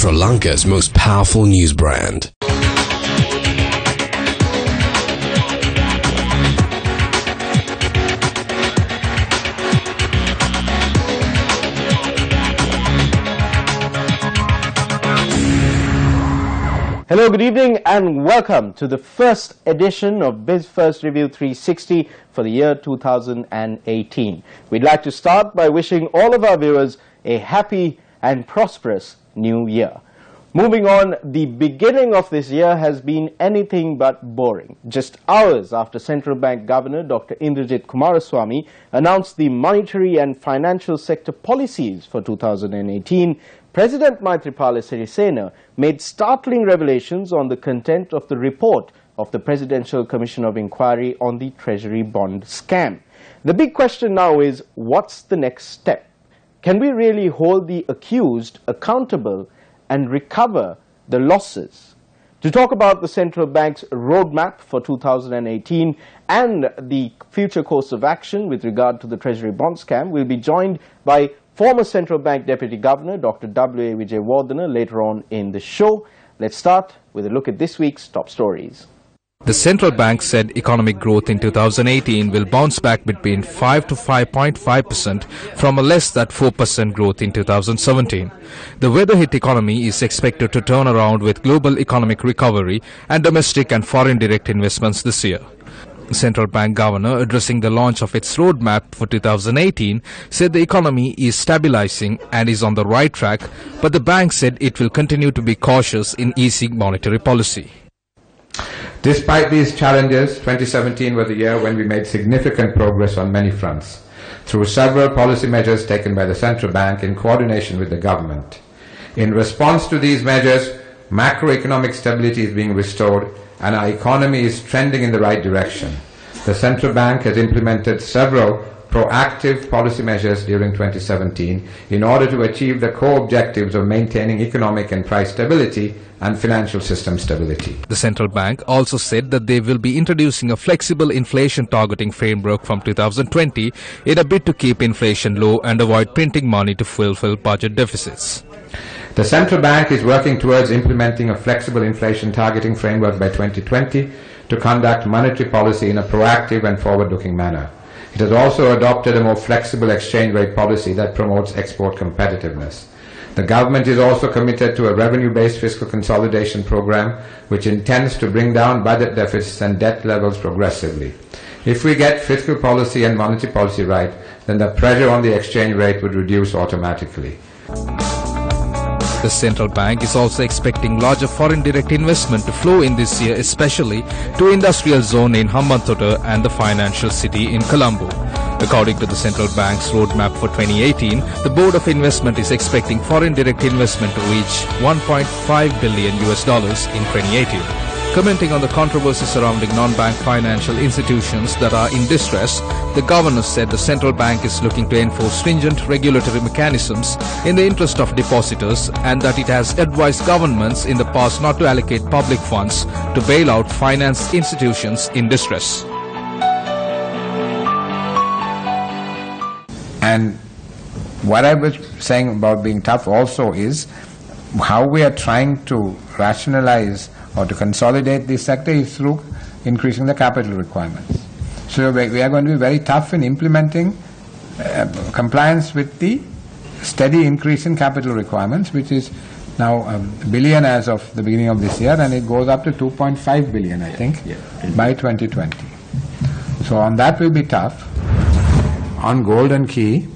Sri Lanka's most powerful news brand. Hello, good evening and welcome to the first edition of BizFirst Review 360 for the year 2018. We'd like to start by wishing all of our viewers a happy and prosperous new year. Moving on, the beginning of this year has been anything but boring. Just hours after Central Bank Governor Dr. Indrajit Kumaraswamy announced the monetary and financial sector policies for 2018, President Maithripala Sirisena made startling revelations on the content of the report of the Presidential Commission of Inquiry on the Treasury bond scam. The big question now is, what's the next step? Can we really hold the accused accountable and recover the losses? To talk about the central bank's roadmap for 2018 and the future course of action with regard to the Treasury bond scam, we'll be joined by former Central Bank Deputy Governor Dr. W.A. Wijewardena later on in the show. Let's start with a look at this week's top stories. The central bank said economic growth in 2018 will bounce back between 5 to 5.5% from a less than 4% growth in 2017. The weather-hit economy is expected to turn around with global economic recovery and domestic and foreign direct investments this year. The central bank governor, addressing the launch of its roadmap for 2018, said the economy is stabilizing and is on the right track, but the bank said it will continue to be cautious in easing monetary policy. Despite these challenges, 2017 was a year when we made significant progress on many fronts, through several policy measures taken by the central bank in coordination with the government. In response to these measures, macroeconomic stability is being restored and our economy is trending in the right direction. The central bank has implemented several proactive policy measures during 2017 in order to achieve the core objectives of maintaining economic and price stability and financial system stability. The central bank also said that they will be introducing a flexible inflation targeting framework from 2020 in a bid to keep inflation low and avoid printing money to fulfill budget deficits. The central bank is working towards implementing a flexible inflation targeting framework by 2020 to conduct monetary policy in a proactive and forward-looking manner. It has also adopted a more flexible exchange rate policy that promotes export competitiveness. The government is also committed to a revenue-based fiscal consolidation program which intends to bring down budget deficits and debt levels progressively. If we get fiscal policy and monetary policy right, then the pressure on the exchange rate would reduce automatically. The central bank is also expecting larger foreign direct investment to flow in this year, especially to industrial zone in Hambantota and the financial city in Colombo. According to the central bank's roadmap for 2018, the Board of Investment is expecting foreign direct investment to reach $1.5 billion in 2018. Commenting on the controversy surrounding non-bank financial institutions that are in distress, the governor said the central bank is looking to enforce stringent regulatory mechanisms in the interest of depositors and that it has advised governments in the past not to allocate public funds to bail out finance institutions in distress. And what I was saying about being tough also is how we are trying to rationalize or to consolidate this sector is through increasing the capital requirements. So we are going to be very tough in implementing compliance with the steady increase in capital requirements, which is now $1 billion as of the beginning of this year, and it goes up to $2.5 billion, I think, by 2020. So on that we'll be tough. On Golden Key,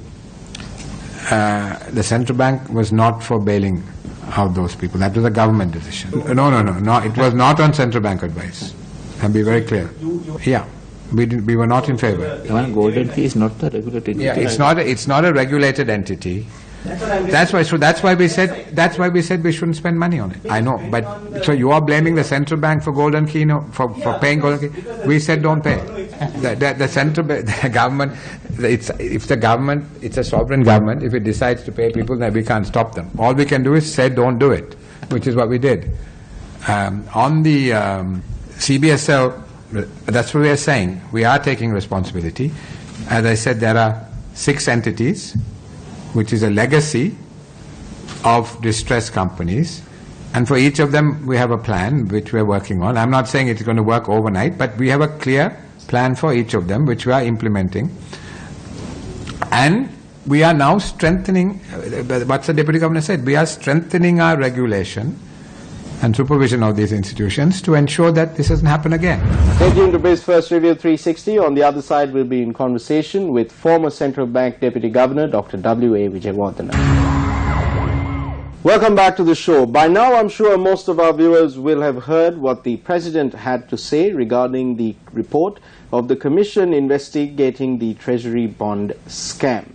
the central bank was not for bailing out those people. That was a government decision. No. It was not on central bank advice. I'll be very clear. Yeah, we were not in favor. Golden Key is not the regulated entity. Yeah, it's not a regulated entity. That's why we said we shouldn't spend money on it. I know, but so you are blaming the central bank for Golden Key, for paying Golden Key. We said don't pay. The government, it's a sovereign government. If it decides to pay people, then we can't stop them. All we can do is say don't do it, which is what we did. On the CBSL, that's what we are saying. We are taking responsibility. As I said, there are 6 entities, which is a legacy of distressed companies, and for each of them we have a plan which we are working on. I'm not saying it's going to work overnight, but we have a clear plan for each of them which we are implementing. And we are now strengthening, what the Deputy Governor said, we are strengthening our regulation and supervision of these institutions to ensure that this doesn't happen again. Stay tuned to Biz First Review 360. On the other side, we'll be in conversation with former Central Bank Deputy Governor Dr. W.A. Wijewardena. Welcome back to the show. By now, I'm sure most of our viewers will have heard what the President had to say regarding the report of the Commission investigating the Treasury bond scam.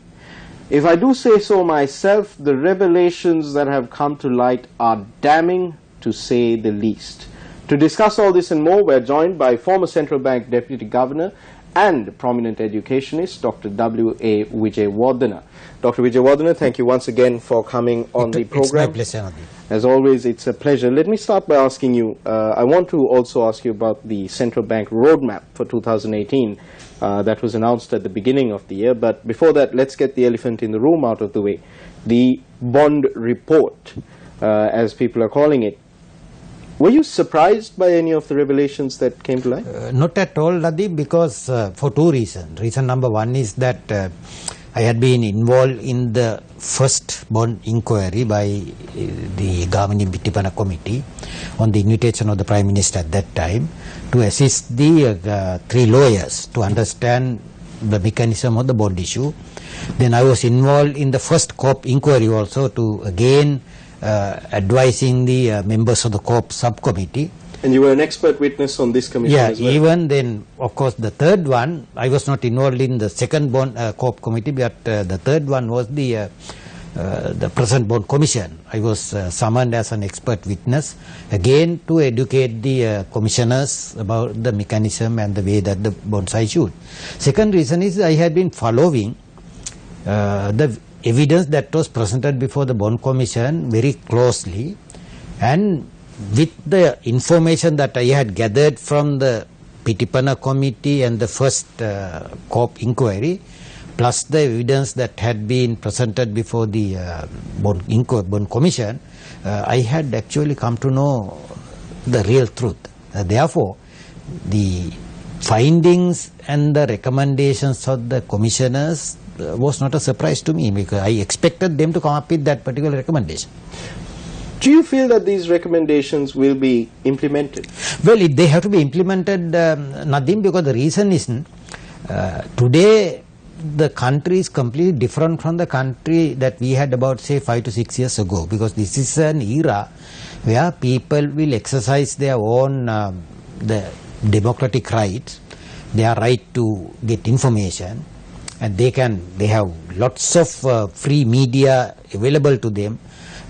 If I do say so myself, the revelations that have come to light are damning, to say the least. To discuss all this and more, we're joined by former Central Bank Deputy Governor and prominent educationist, Dr. W.A. Wijewardena. Dr. Wijewardena, thank you once again for coming on the program. It's my pleasure. As always, it's a pleasure. Let me start by asking you, I want to also ask you about the Central Bank roadmap for 2018 that was announced at the beginning of the year. But before that, let's get the elephant in the room out of the way. The bond report, as people are calling it. Were you surprised by any of the revelations that came to light? Not at all, Nadi, because for two reasons. Reason number one is that I had been involved in the first bond inquiry by the Governing Bitipana Committee on the invitation of the Prime Minister at that time to assist the three lawyers to understand the mechanism of the bond issue. Then I was involved in the first COP inquiry also to again advising the members of the COP subcommittee. And you were an expert witness on this commission as well? Yeah, even then, of course, the third one, I was not involved in the second bond COP committee, but the third one was the present bond commission. I was summoned as an expert witness, again to educate the commissioners about the mechanism and the way that the bonds are issued. Second reason is I had been following the evidence that was presented before the bond commission very closely, and with the information that I had gathered from the Pitipana committee and the first COP inquiry, plus the evidence that had been presented before the bond commission, I had actually come to know the real truth. Therefore, the findings and the recommendations of the commissioners was not a surprise to me, because I expected them to come up with that particular recommendation. Do you feel that these recommendations will be implemented? Well, they have to be implemented, Nadim, because the reason is today the country is completely different from the country that we had about, say, 5 to 6 years ago, because this is an era where people will exercise their own the democratic rights, their right to get information, and they have lots of free media available to them.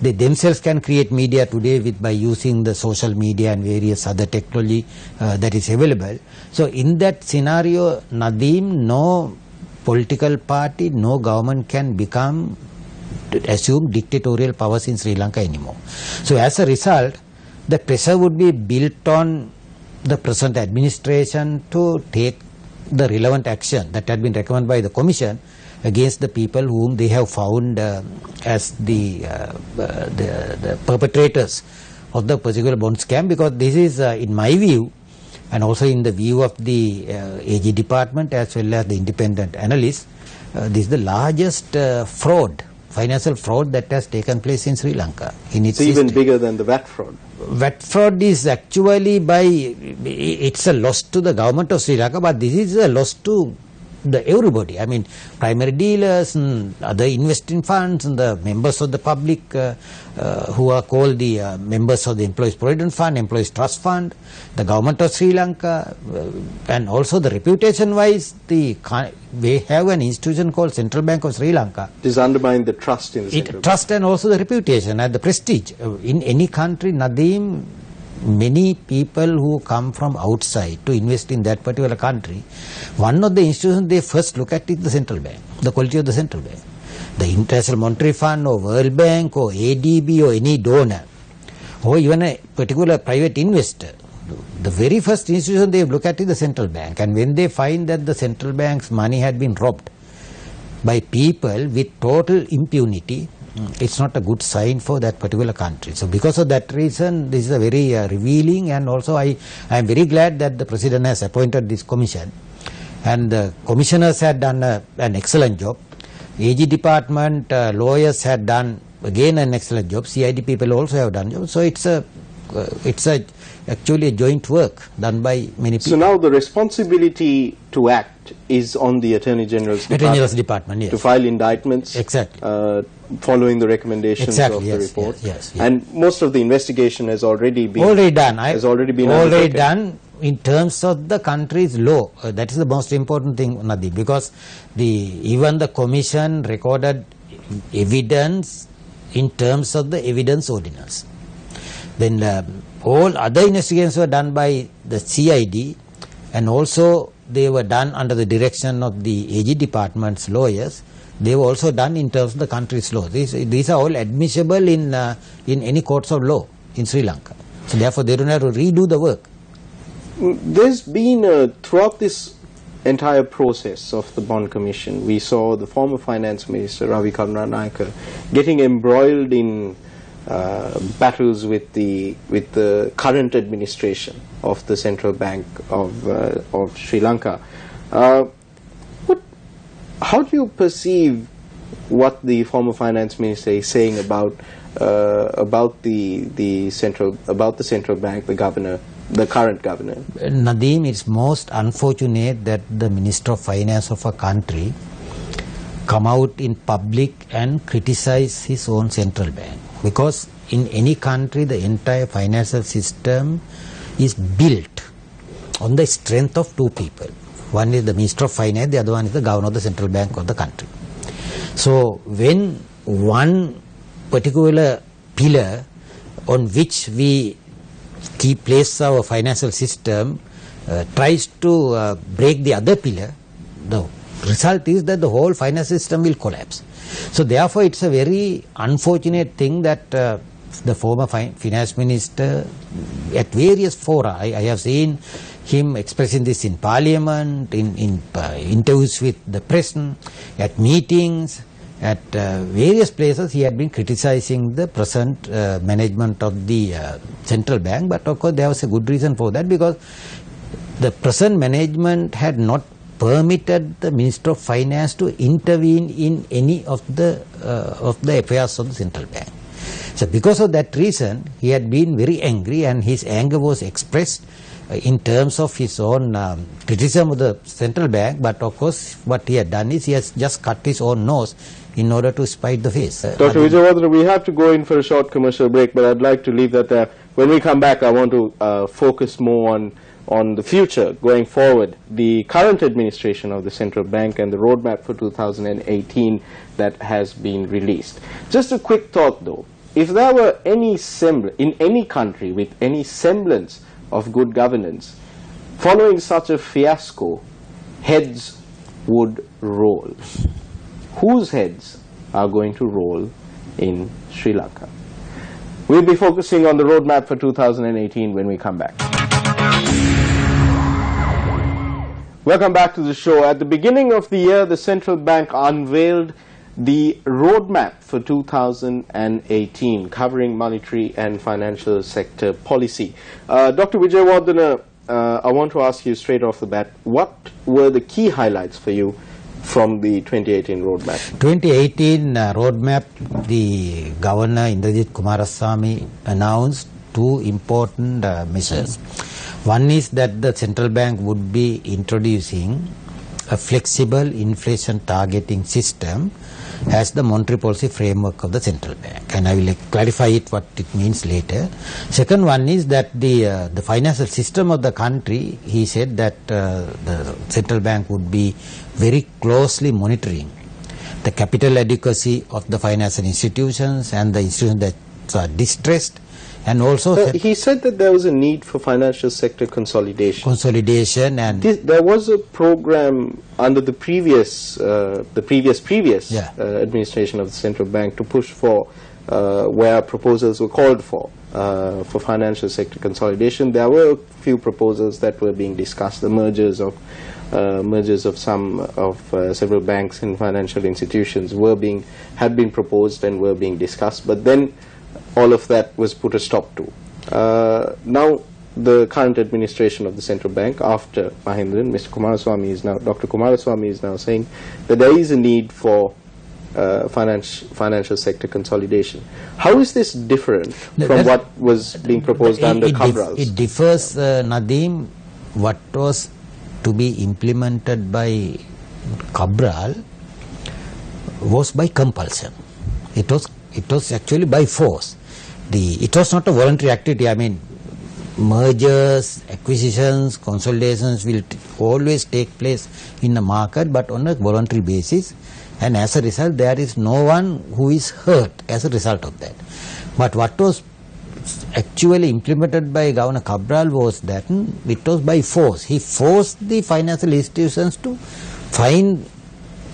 They themselves can create media today by using the social media and various other technology that is available. So in that scenario, Nadim, no political party, no government can assume dictatorial powers in Sri Lanka anymore. So as a result, the pressure would be built on the present administration to take the relevant action that had been recommended by the Commission against the people whom they have found as the perpetrators of the particular bond scam, because this is, in my view, and also in the view of the AG department as well as the independent analysts, this is the largest financial fraud that has taken place in Sri Lanka. It's even bigger than the VAT fraud. VAT fraud is actually it's a loss to the government of Sri Lanka, but this is a loss to everybody. I mean, primary dealers and other investing funds and the members of the public who are called the members of the Employees Provident Fund, Employees Trust Fund, the government of Sri Lanka, and also the reputation-wise, we have an institution called Central Bank of Sri Lanka. It has undermined the trust in the Central Bank. Trust and also the reputation and the prestige. In any country, Nadim, many people who come from outside to invest in that particular country, one of the institutions they first look at is the central bank, the quality of the central bank. The International Monetary Fund or World Bank or ADB or any donor or even a particular private investor, the very first institution they look at is the central bank. And when they find that the central bank's money had been robbed by people with total impunity, it's not a good sign for that particular country. So because of that reason, this is a very revealing, and also I am very glad that the President has appointed this commission, and the commissioners had done an excellent job. AG department lawyers had done again an excellent job. CID people also have done job. So it's actually a joint work done by many people. So now the responsibility to act is on the Attorney General's Department, yes. To file indictments, exactly, following the recommendations of the report. Yes. And most of the investigation has already been done in terms of the country's law. That is the most important thing, Nadeem, because even the commission recorded evidence in terms of the evidence ordinance. Then all other investigations were done by the CID, and also they were done under the direction of the AG department's lawyers. They were also done in terms of the country's law. These are all admissible in any courts of law in Sri Lanka. So therefore they don't have to redo the work. There's been, throughout this entire process of the Bond Commission, we saw the former Finance Minister, Ravi Karunanika, getting embroiled in battles with the current administration of the Central Bank of Sri Lanka. How do you perceive what the former Finance Minister is saying about the central bank, the governor, the current governor? Nadeem, it's most unfortunate that the Minister of Finance of a country come out in public and criticize his own central bank, because in any country the entire financial system is built on the strength of two people. One is the Minister of Finance, the other one is the governor of the central bank of the country. So when one particular pillar on which we place our financial system tries to break the other pillar, the result is that the whole financial system will collapse. So therefore it's a very unfortunate thing that the former finance minister at various fora, I have seen him expressing this in parliament, in interviews with the press, at meetings, at various places he had been criticizing the present management of the central bank. But of course there was a good reason for that, because the present management had not permitted the Minister of Finance to intervene in any of the affairs of the central bank. So because of that reason he had been very angry, and his anger was expressed in terms of his own criticism of the central bank. But of course what he had done is he has just cut his own nose in order to spite the face. Dr. Wijewardene, we have to go in for a short commercial break, but I'd like to leave that there. When we come back, I want to focus more on the future going forward, the current administration of the central bank and the roadmap for 2018 that has been released. Just a quick thought though, if there were any semblance, in any country with any semblance of good governance, following such a fiasco, heads would roll. Whose heads are going to roll in Sri Lanka? We'll be focusing on the roadmap for 2018 when we come back. Welcome back to the show. At the beginning of the year, the central bank unveiled the roadmap for 2018, covering monetary and financial sector policy. Dr. Wijewardene, I want to ask you straight off the bat, what were the key highlights for you from the 2018 roadmap? 2018 roadmap, the Governor Indrajit Kumaraswamy announced two important measures. One is that the central bank would be introducing a flexible inflation targeting system as the monetary policy framework of the central bank, and I will clarify what it means later. Second one is that the financial system of the country, he said that the central bank would be very closely monitoring the capital adequacy of the financial institutions and the institutions that are distressed. And also he said that there was a need for financial sector consolidation. And there was a program under the previous administration of the central bank to push for where proposals were called for for financial sector consolidation. There were a few proposals that were being discussed, the mergers of several banks and financial institutions had been proposed and were being discussed, but then all of that was put a stop to. Now the current administration of the central bank, after Mahindran, Dr. Kumaraswamy is now saying that there is a need for financial sector consolidation. How is this different from what was being proposed under Cabral? It differs, Nadeem. What was to be implemented by Cabral was by compulsion. It was actually by force. It was not a voluntary activity. I mean, mergers, acquisitions, consolidations will always take place in the market, but on a voluntary basis, and as a result there is no one who is hurt as a result of that. But what was actually implemented by Governor Cabral was that it was by force. He forced the financial institutions to find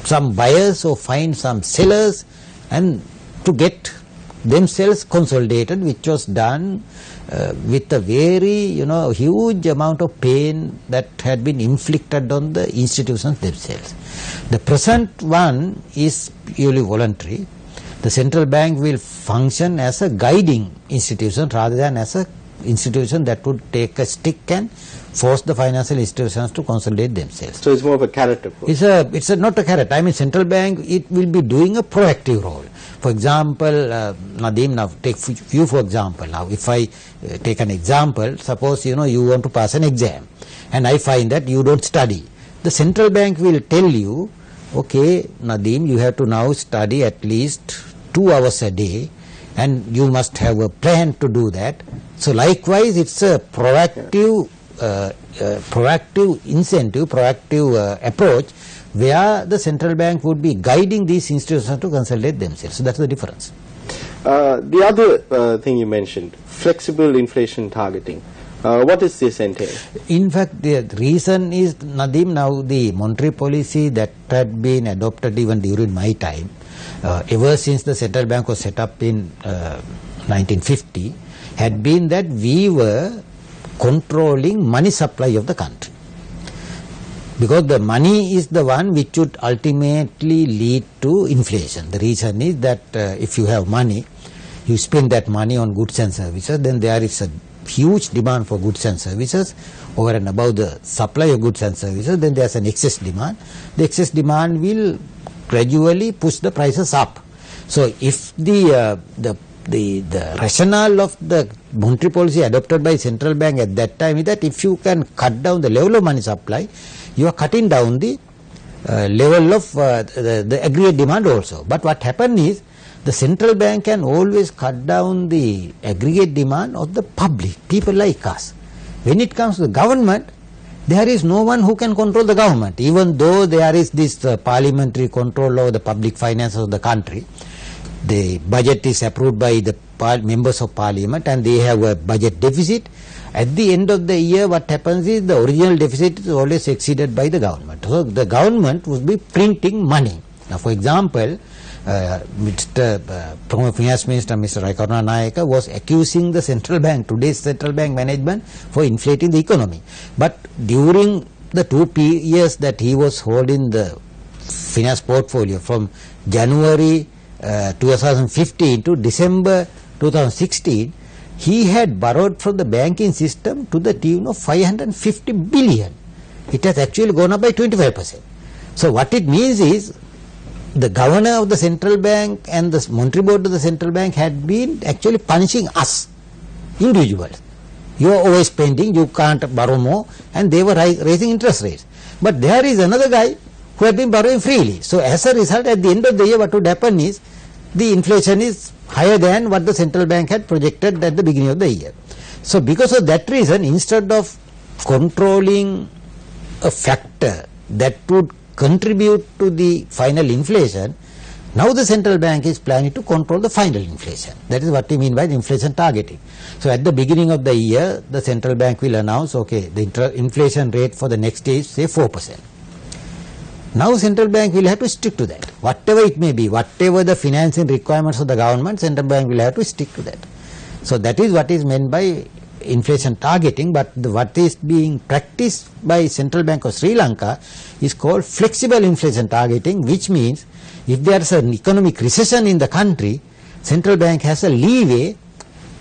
some buyers or find some sellers and to get themselves consolidated, which was done with a very huge amount of pain that had been inflicted on the institutions themselves. The present one is purely voluntary. The central bank will function as a guiding institution rather than as a institution that would take a stick and force the financial institutions to consolidate themselves. So it's more of a carrot approach. It's not a carrot. I mean, central bank, it will be doing a proactive role. For example, Nadeem, now take you for example. Now, if I take an example, suppose you want to pass an exam, and I find that you don't study. The central bank will tell you, okay, Nadeem, you have to now study at least 2 hours a day, and you must have a plan to do that. So likewise, it's a proactive incentive, proactive approach, where the central bank would be guiding these institutions to consolidate themselves. So that's the difference. The other thing you mentioned, flexible inflation targeting. What does this entail? In fact, the reason is, Nadeem, now the monetary policy that had been adopted even during my time, ever since the central bank was set up in 1950, had been that we were controlling money supply of the country. Because the money is the one which would ultimately lead to inflation. The reason is that if you have money, you spend that money on goods and services, then there is a huge demand for goods and services over and above the supply of goods and services, then there is an excess demand. The excess demand will gradually push the prices up. So if the rationale of the monetary policy adopted by central bank at that time is that if you can cut down the level of money supply, you are cutting down the level of the aggregate demand also. But what happened is, the central bank can always cut down the aggregate demand of the public, people like us. When it comes to the government, there is no one who can control the government. Even though there is this parliamentary control over the public finances of the country, the budget is approved by the members of parliament and they have a budget deficit. At the end of the year, what happens is the original deficit is always exceeded by the government. So the government would be printing money. Now, for example, former Finance Minister Mr. Raikaruna Nayaka was accusing the central bank, today's central bank management, for inflating the economy. But during the 2 years that he was holding the finance portfolio, from January 2015 to December 2016, he had borrowed from the banking system to the tune of 550 billion. It has actually gone up by 25%. So what it means is, the governor of the central bank and the monetary board of the central bank had been actually punishing us, individuals. You are overspending, you can't borrow more, and they were raising interest rates. But there is another guy who had been borrowing freely. So as a result, at the end of the year, what would happen is, the inflation is higher than what the central bank had projected at the beginning of the year. So because of that reason, instead of controlling a factor that would contribute to the final inflation, now the central bank is planning to control the final inflation. That is what we mean by the inflation targeting. So at the beginning of the year, the central bank will announce, okay, the inflation rate for the next year is say 4%. Now central bank will have to stick to that. Whatever it may be, whatever the financing requirements of the government, central bank will have to stick to that. So that is what is meant by inflation targeting, but what is being practiced by Central Bank of Sri Lanka is called flexible inflation targeting, which means if there is an economic recession in the country, Central Bank has a leeway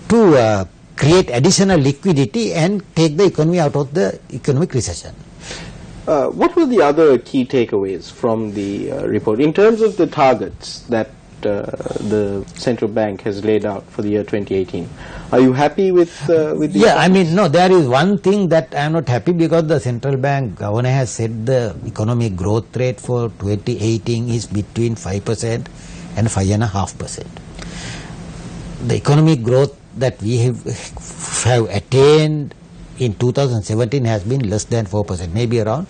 to create additional liquidity and take the economy out of the economic recession. What were the other key takeaways from the report in terms of the targets that the Central Bank has laid out for the year 2018? Are you happy with these? Yeah, I mean, no, there is one thing that I am not happy, because the Central Bank governor has said the economic growth rate for 2018 is between 5% and 5.5%. The economic growth that we have attained in 2017 has been less than 4%, maybe around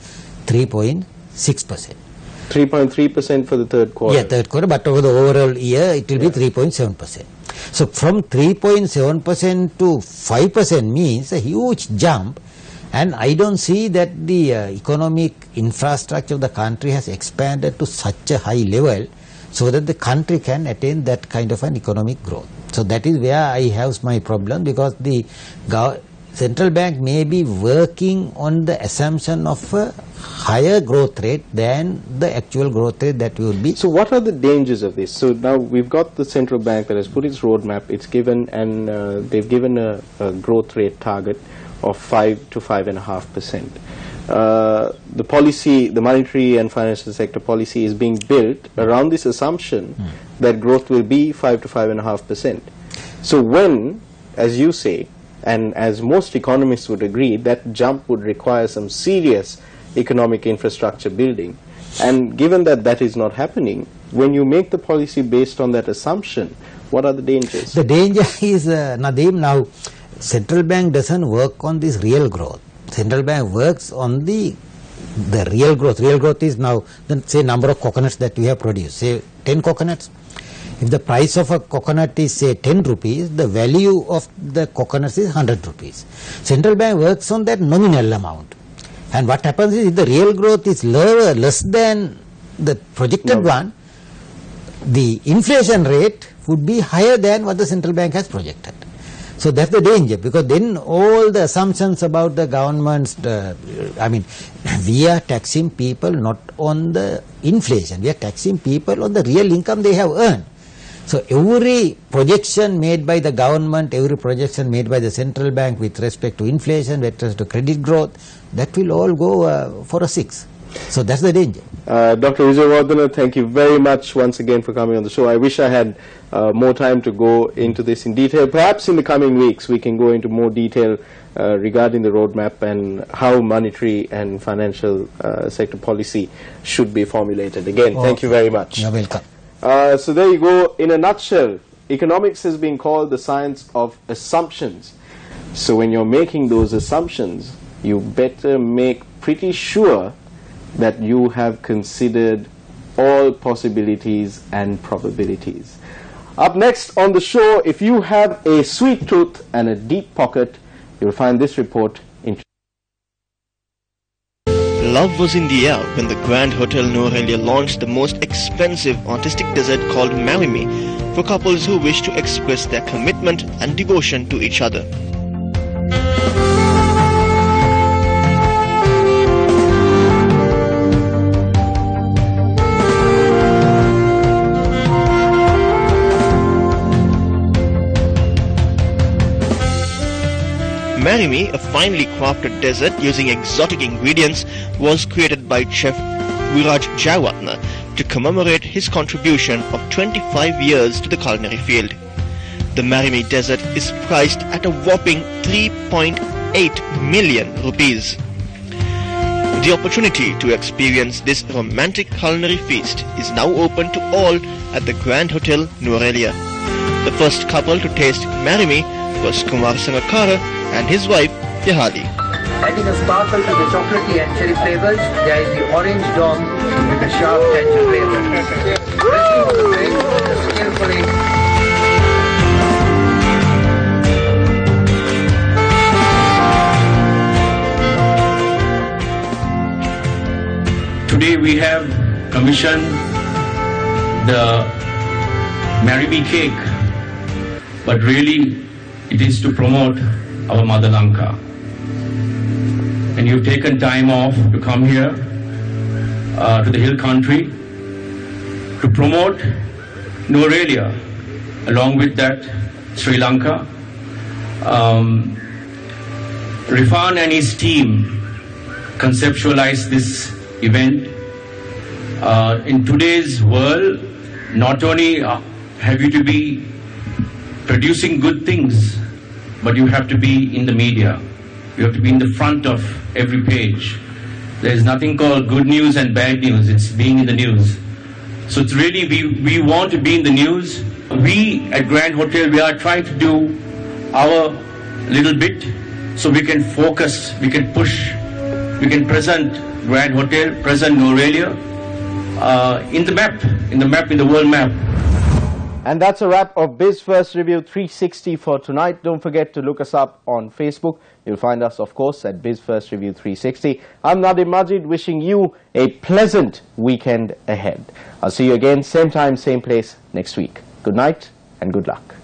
3.6%. 3.3% for the third quarter. Yeah, third quarter, but over the overall year it will be 3.7%. So from 3.7% to 5% means a huge jump, and I don't see that the economic infrastructure of the country has expanded to such a high level so that the country can attain that kind of an economic growth. So that is where I have my problem, because the Central Bank may be working on the assumption of a higher growth rate than the actual growth rate that will be. So what are the dangers of this? So now we've got the Central Bank that has put its roadmap, it's given, and they've given a growth rate target of 5 to 5.5%. The policy, the monetary and financial sector policy, is being built around this assumption that growth will be 5 to 5.5%. So when, as you say, and as most economists would agree, that jump would require some serious economic infrastructure building, and given that that is not happening, when you make the policy based on that assumption, what are the dangers? The danger is, Nadeem, now Central Bank doesn't work on this real growth. Central Bank works on the real growth. Real growth is now, say, number of coconuts that we have produced, say 10 coconuts. If the price of a coconut is, say, 10 rupees, the value of the coconuts is 100 rupees. Central Bank works on that nominal amount. And what happens is, if the real growth is lower, less than the projected one, the inflation rate would be higher than what the Central Bank has projected. So that's the danger, because then all the assumptions about the government's, I mean, we are taxing people not on the inflation, we are taxing people on the real income they have earned. So every projection made by the government, every projection made by the Central Bank with respect to inflation, with respect to credit growth, that will all go for a 6. So that's the danger. Dr. Wijewardena, thank you very much once again for coming on the show. I wish I had more time to go into this in detail. Perhaps in the coming weeks we can go into more detail regarding the roadmap and how monetary and financial sector policy should be formulated. Again, thank you very much. You're welcome. So there you go. In a nutshell, economics has been called the science of assumptions. So when you're making those assumptions, you better make pretty sure that you have considered all possibilities and probabilities. Up next on the show, if you have a sweet tooth and a deep pocket, you'll find this report interesting. Love was in the air when the Grand Hotel Norelia launched the most expensive artistic dessert called Marry Me for couples who wish to express their commitment and devotion to each other. Marry Me, a finely crafted dessert using exotic ingredients, was created by chef Viraj Jayawatna to commemorate his contribution of 25 years to the culinary field. The Marry Me dessert is priced at a whopping 3.8 million rupees. The opportunity to experience this romantic culinary feast is now open to all at the Grand Hotel Norelia. The first couple to taste Marry Me was Kumar Sangakara and his wife, Yahali. Adding a sparkle to the chocolatey and cherry flavors, there is the orange dog with a sharp tangerine flavor. Skillfully. Today we have commissioned the Marry Me cake, but really it is to promote our mother Lanka. And you've taken time off to come here to the hill country to promote Norelia. Along with that, Sri Lanka. Rifan and his team conceptualized this event. In today's world, not only have you to be producing good things, but you have to be in the media. You have to be in the front of every page. There is nothing called good news and bad news. It's being in the news. So it's really, we want to be in the news. We at Grand Hotel, we are trying to do our little bit so we can focus, we can push, we can present Grand Hotel, present Norelia in the map, in the world map. And that's a wrap of Biz First Review 360 for tonight. Don't forget to look us up on Facebook. You'll find us, of course, at Biz First Review 360. I'm Nadim Majid, wishing you a pleasant weekend ahead. I'll see you again, same time, same place next week. Good night and good luck.